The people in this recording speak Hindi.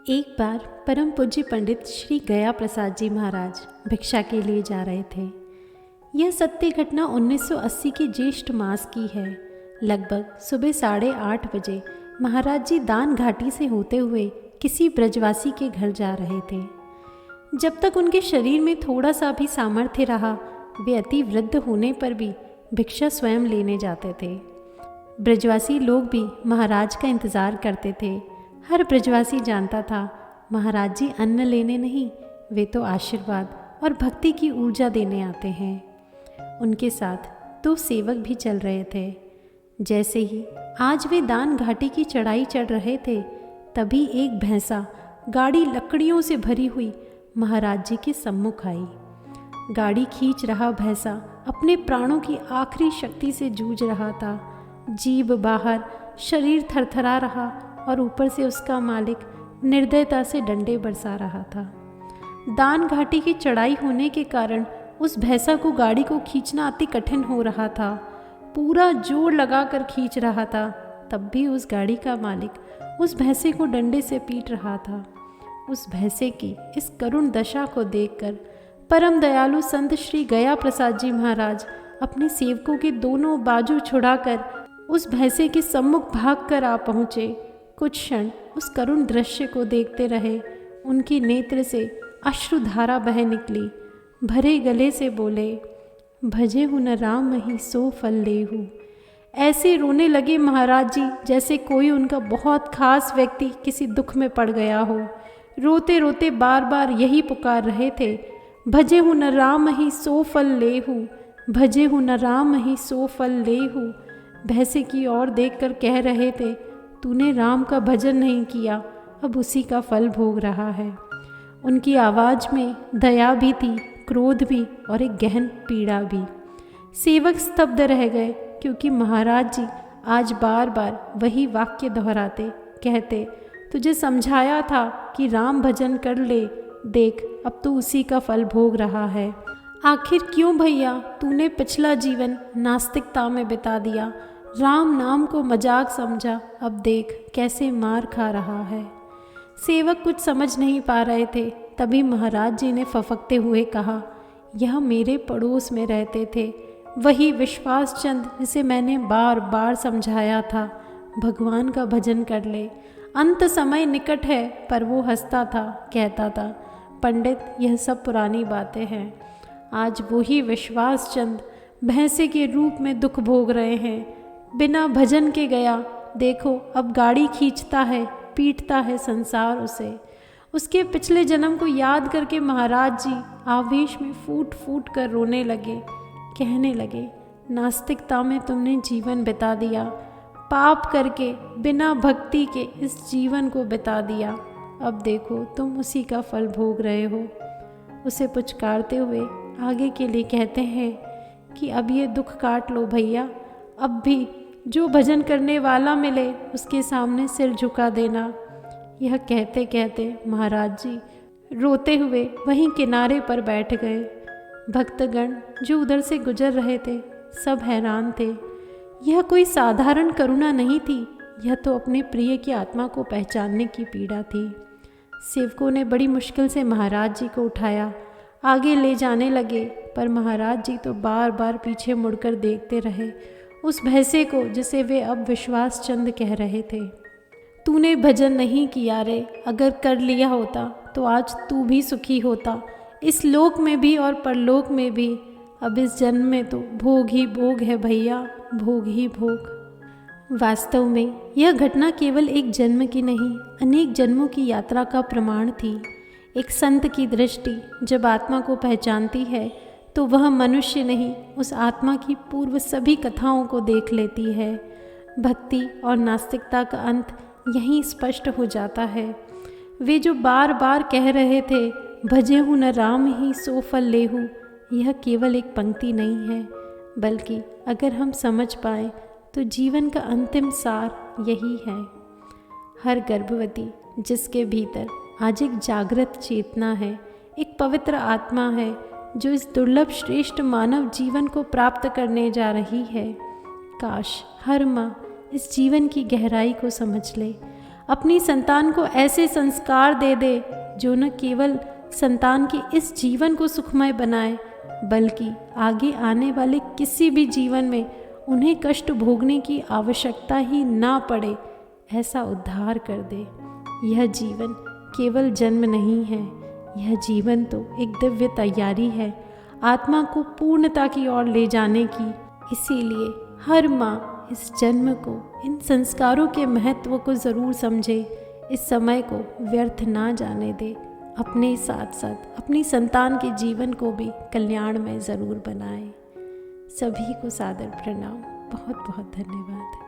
एक बार परम पूज्य पंडित श्री गया प्रसाद जी महाराज भिक्षा के लिए जा रहे थे। यह सत्य घटना 1980 के ज्येष्ठ मास की है। लगभग सुबह 8:30 बजे महाराज जी दान घाटी से होते हुए किसी ब्रजवासी के घर जा रहे थे। जब तक उनके शरीर में थोड़ा सा भी सामर्थ्य रहा, वे अति वृद्ध होने पर भी भिक्षा स्वयं लेने जाते थे। ब्रजवासी लोग भी महाराज का इंतज़ार करते थे। हर ब्रजवासी जानता था महाराज जी अन्न लेने नहीं, वे तो आशीर्वाद और भक्ति की ऊर्जा देने आते हैं। उनके साथ 2 सेवक भी चल रहे थे। जैसे ही आज वे दान घाटी की चढ़ाई चढ़ रहे थे, तभी एक भैंसा गाड़ी लकड़ियों से भरी हुई महाराज जी के सम्मुख आई। गाड़ी खींच रहा भैंसा अपने प्राणों की आखिरी शक्ति से जूझ रहा था। जीभ बाहर, शरीर थरथरा रहा और ऊपर से उसका मालिक निर्दयता से डंडे बरसा रहा था। दान घाटी की चढ़ाई होने के कारण उस भैंसा को गाड़ी को खींचना अति कठिन हो रहा था। पूरा जोर लगाकर खींच रहा था, तब भी उस गाड़ी का मालिक उस भैंसे को डंडे से पीट रहा था। उस भैंसे की इस करुण दशा को देखकर परम दयालु संत श्री गया प्रसाद जी महाराज अपने सेवकों के दोनों बाजू छुड़ाकर उस भैंसे के सम्मुख भागकर आ पहुँचे। कुछ क्षण उस करुण दृश्य को देखते रहे। उनके नेत्र से अश्रुधारा बह निकली। भरे गले से बोले, भजे हूँ न राम ही सो फल लेहू। ऐसे रोने लगे महाराज जी जैसे कोई उनका बहुत खास व्यक्ति किसी दुख में पड़ गया हो। रोते रोते बार बार यही पुकार रहे थे, भजे हूँ न राम ही सो फल लेहू, भजे हूँ न राम ही सो फल लेहू। भैंसे की ओर देखकर कह रहे थे, तूने राम का भजन नहीं किया, अब उसी का फल भोग रहा है। उनकी आवाज़ में दया भी थी, क्रोध भी और एक गहन पीड़ा भी। सेवक स्तब्ध रह गए, क्योंकि महाराज जी आज बार बार वही वाक्य दोहराते, कहते, तुझे समझाया था कि राम भजन कर ले, देख अब तू उसी का फल भोग रहा है। आखिर क्यों भैया तूने पिछला जीवन नास्तिकता में बिता दिया, राम नाम को मजाक समझा, अब देख कैसे मार खा रहा है। सेवक कुछ समझ नहीं पा रहे थे। तभी महाराज जी ने फफकते हुए कहा, यह मेरे पड़ोस में रहते थे, वही विश्वास चंद जिसे मैंने बार बार समझाया था, भगवान का भजन कर ले, अंत समय निकट है। पर वो हंसता था, कहता था, पंडित यह सब पुरानी बातें हैं। आज वही विश्वास चंद भैंसे के रूप में दुख भोग रहे हैं। बिना भजन के गया, देखो अब गाड़ी खींचता है, पीटता है संसार उसे। उसके पिछले जन्म को याद करके महाराज जी आवेश में फूट फूट कर रोने लगे। कहने लगे, नास्तिकता में तुमने जीवन बिता दिया, पाप करके बिना भक्ति के इस जीवन को बिता दिया। अब देखो तुम उसी का फल भोग रहे हो। उसे पुचकारते हुए आगे के लिए कहते हैं कि अब ये दुख काट लो भैया, अब भी जो भजन करने वाला मिले उसके सामने सिर झुका देना। यह कहते कहते महाराज जी रोते हुए वहीं किनारे पर बैठ गए। भक्तगण जो उधर से गुजर रहे थे सब हैरान थे। यह कोई साधारण करुणा नहीं थी, यह तो अपने प्रिय की आत्मा को पहचानने की पीड़ा थी। सेवकों ने बड़ी मुश्किल से महाराज जी को उठाया, आगे ले जाने लगे, पर महाराज जी तो बार बार पीछे मुड़कर देखते रहे उस भैंसे को जिसे वे अब विश्वास चंद कह रहे थे। तूने भजन नहीं किया रे, अगर कर लिया होता तो आज तू भी सुखी होता, इस लोक में भी और परलोक में भी। अब इस जन्म में तो भोग ही भोग है भैया, भोग ही भोग। वास्तव में यह घटना केवल एक जन्म की नहीं, अनेक जन्मों की यात्रा का प्रमाण थी। एक संत की दृष्टि जब आत्मा को पहचानती है तो वह मनुष्य नहीं, उस आत्मा की पूर्व सभी कथाओं को देख लेती है। भक्ति और नास्तिकता का अंत यहीं स्पष्ट हो जाता है। वे जो बार बार कह रहे थे, भजे हूँ न राम ही सो फल लेहू, यह केवल एक पंक्ति नहीं है, बल्कि अगर हम समझ पाए तो जीवन का अंतिम सार यही है। हर गर्भवती जिसके भीतर आज एक जागृत चेतना है, एक पवित्र आत्मा है जो इस दुर्लभ श्रेष्ठ मानव जीवन को प्राप्त करने जा रही है। काश हर माँ इस जीवन की गहराई को समझ ले, अपनी संतान को ऐसे संस्कार दे दे जो न केवल संतान के इस जीवन को सुखमय बनाए, बल्कि आगे आने वाले किसी भी जीवन में उन्हें कष्ट भोगने की आवश्यकता ही ना पड़े, ऐसा उद्धार कर दे। यह जीवन केवल जन्म नहीं है, यह जीवन तो एक दिव्य तैयारी है आत्मा को पूर्णता की ओर ले जाने की। इसीलिए हर माँ इस जन्म को, इन संस्कारों के महत्व को ज़रूर समझे, इस समय को व्यर्थ ना जाने दे, अपने साथ साथ अपनी संतान के जीवन को भी कल्याण में ज़रूर बनाए। सभी को सादर प्रणाम। बहुत बहुत धन्यवाद।